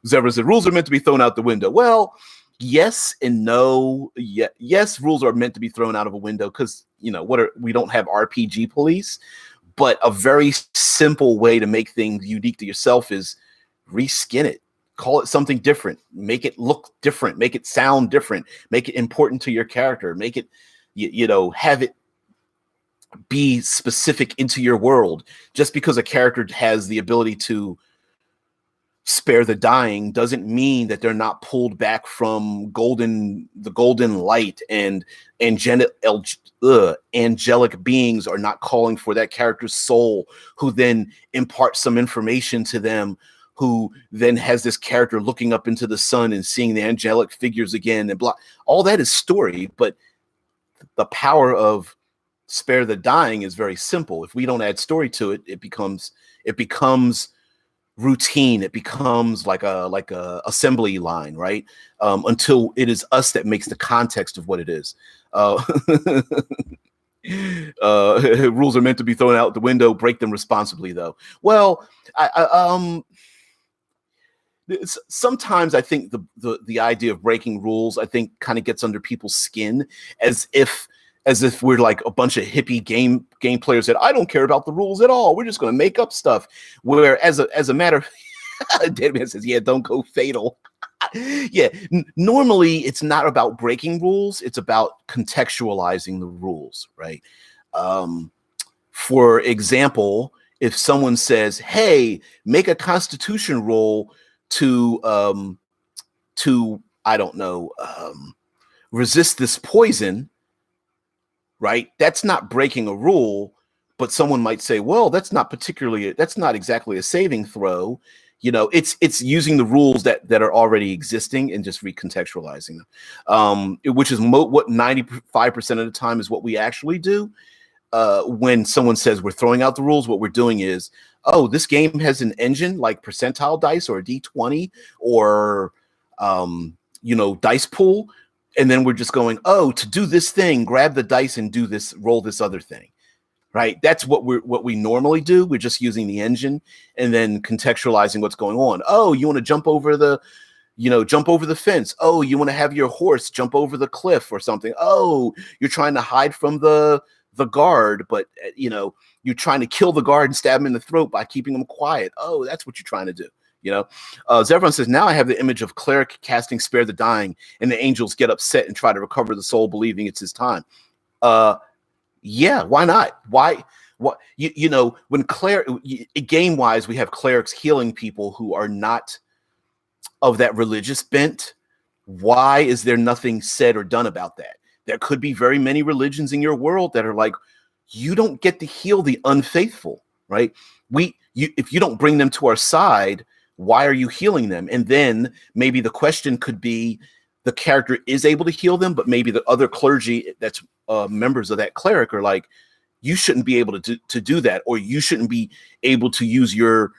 Zebra said, rules are meant to be thrown out the window. Well, yes and no. Yes, rules are meant to be thrown out of a window because, we don't have RPG police. But a very simple way to make things unique to yourself is reskin it. Call it something different. Make it look different. Make it sound different. Make it important to your character. Make it, have it be specific into your world. Just because a character has the ability to spare the dying doesn't mean that they're not pulled back from the golden light, and angelic beings are not calling for that character's soul, who then imparts some information to them, who then has this character looking up into the sun and seeing the angelic figures again and blah. All that is story, but the power of spare the dying is very simple. If we don't add story to it, it becomes routine. It becomes like a assembly line, right? Until it is us that makes the context of what it is. Rules are meant to be thrown out the window. Break them responsibly, though. Well, sometimes I think the idea of breaking rules, I think, kind of gets under people's skin, as if we're like a bunch of hippie game players that I don't care about the rules at all. We're just going to make up stuff. Where as a matter of, Deadman says, yeah, don't go fatal. Yeah, normally it's not about breaking rules. It's about contextualizing the rules, right? For example, if someone says, hey, make a constitution roll to I don't know, resist this poison, right? That's not breaking a rule, but someone might say, well, that's not exactly a saving throw. It's using the rules that are already existing and just recontextualizing them, which is what 95% of the time is what we actually do. When someone says we're throwing out the rules, what we're doing is, oh, this game has an engine like percentile dice or a D20 or, dice pool. And then we're just going, oh, to do this thing, grab the dice and do this, roll this other thing, right? That's what we normally do. We're just using the engine and then contextualizing what's going on. Oh, you want to jump over the fence. Oh, you want to have your horse jump over the cliff or something. Oh, you're trying to hide from the guard, but you're trying to kill the guard and stab him in the throat by keeping him quiet. Oh, that's what you're trying to do. Zevron says, now I have the image of cleric casting spare the dying and the angels get upset and try to recover the soul, believing it's his time. Yeah, why not? Why? What? When game wise, we have clerics healing people who are not of that religious bent. Why is there nothing said or done about that? There could be very many religions in your world that are like, you don't get to heal the unfaithful, right? If you don't bring them to our side, why are you healing them? And then maybe the question could be, the character is able to heal them, but maybe the other clergy that's members of that cleric are like, you shouldn't be able to do that, or you shouldn't be able to use your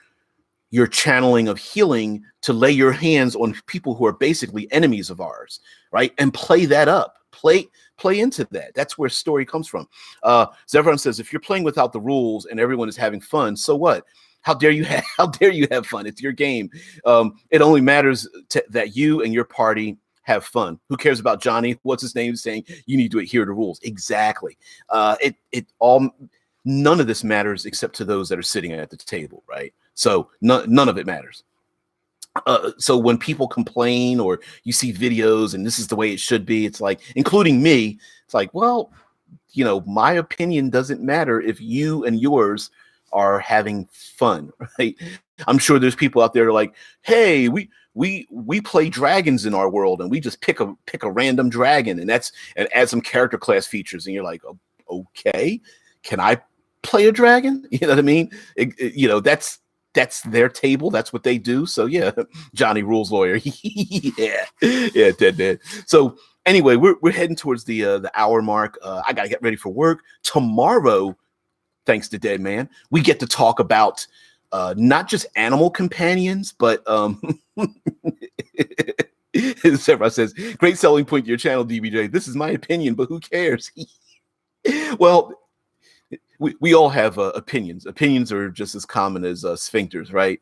channeling of healing to lay your hands on people who are basically enemies of ours, right? And play that up, play into that. That's where story comes from. Zevron says, if you're playing without the rules and everyone is having fun, so what? How dare you have fun? It's your game. It only matters that you and your party have fun. Who cares about Johnny? What's his name saying you need to adhere to rules? Exactly. None of this matters except to those that are sitting at the table, right? So none of it matters. So when people complain or you see videos and this is the way it should be, it's like, including me, it's like, well, my opinion doesn't matter if you and yours are having fun, right? I'm sure there's people out there like, hey, we play dragons in our world and we just pick a random dragon and add some character class features, and you're like, oh, okay, can I play a dragon? You know what I mean? That's their table. That's what they do. So yeah, Johnny Rules lawyer. yeah, dead. So anyway, we're heading towards the hour mark. I gotta get ready for work tomorrow. Thanks to Dead Man, we get to talk about not just animal companions, but Sarah says, great selling point to your channel, DBJ. This is my opinion, but who cares? Well, we all have opinions. Opinions are just as common as sphincters, right?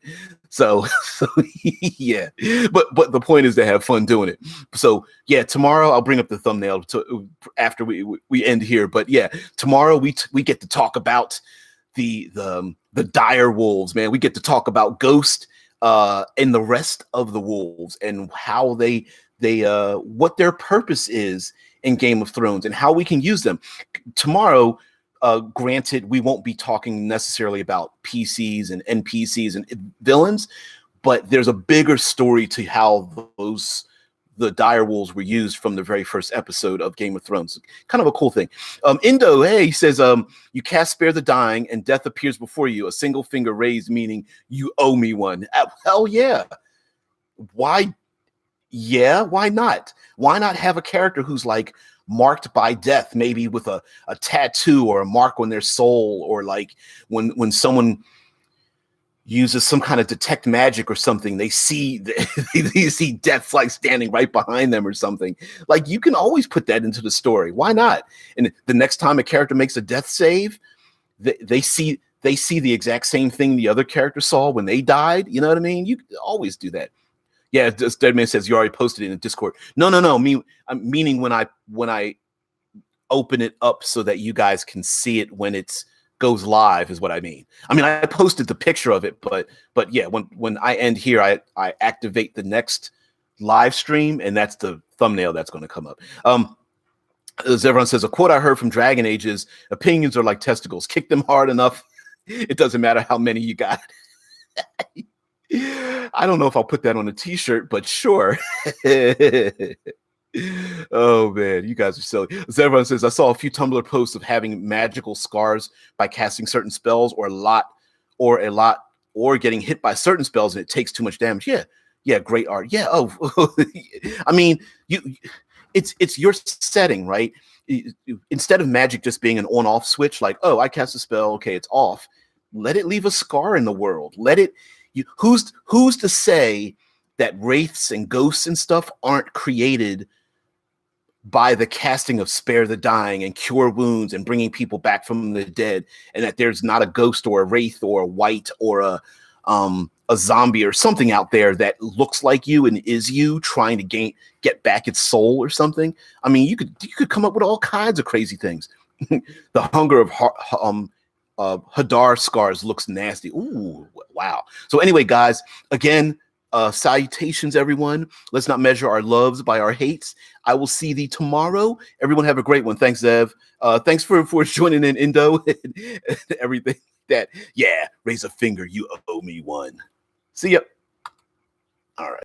So yeah. But the point is to have fun doing it. So yeah, tomorrow I'll bring up the thumbnail after we end here. But yeah, tomorrow we get to talk about the dire wolves, man. We get to talk about Ghost and the rest of the wolves and how they what their purpose is in Game of Thrones and how we can use them tomorrow. Granted, we won't be talking necessarily about PCs and NPCs and villains, but there's a bigger story to how the dire wolves were used from the very first episode of Game of Thrones. Kind of a cool thing. Indo, hey, he says, you cast Spare the Dying and death appears before you, a single finger raised, meaning you owe me one. Hell yeah. Why? Yeah, why not? Why not have a character who's like marked by death, maybe with a tattoo or a mark on their soul, or like when someone uses some kind of detect magic or something, they see they see death like standing right behind them or something. Like, you can always put that into the story. Why not? And the next time a character makes a death save, they see the exact same thing the other character saw when they died. You know what I mean? You always do that. Yeah, Deadman says you already posted it in Discord. No. Meaning when I open it up so that you guys can see it when it goes live is what I mean. I mean, I posted the picture of it, but yeah, when I end here, I activate the next live stream, and that's the thumbnail that's going to come up. As everyone says, a quote I heard from Dragon Age is, opinions are like testicles. Kick them hard enough, it doesn't matter how many you got. I don't know if I'll put that on a t-shirt, but sure. Oh man, you guys are silly. As everyone says, I saw a few Tumblr posts of having magical scars by casting certain spells or getting hit by certain spells and it takes too much damage. Yeah, great art. Yeah. Oh, I mean, it's your setting, right? Instead of magic just being an on-off switch, like, oh, I cast a spell, okay, it's off. Let it leave a scar in the world. Who's to say that wraiths and ghosts and stuff aren't created by the casting of Spare the Dying and Cure Wounds and bringing people back from the dead, and that there's not a ghost or a wraith or a wight or a zombie or something out there that looks like you and is you trying to get back its soul or something. I mean, you could come up with all kinds of crazy things. The hunger of Hadar scars looks nasty. Ooh, wow. So anyway, guys, again, salutations, everyone. Let's not measure our loves by our hates. I will see thee tomorrow. Everyone have a great one. Thanks, Zev. Thanks for joining in, Indo, and everything that. Yeah, raise a finger. You owe me one. See ya. All right.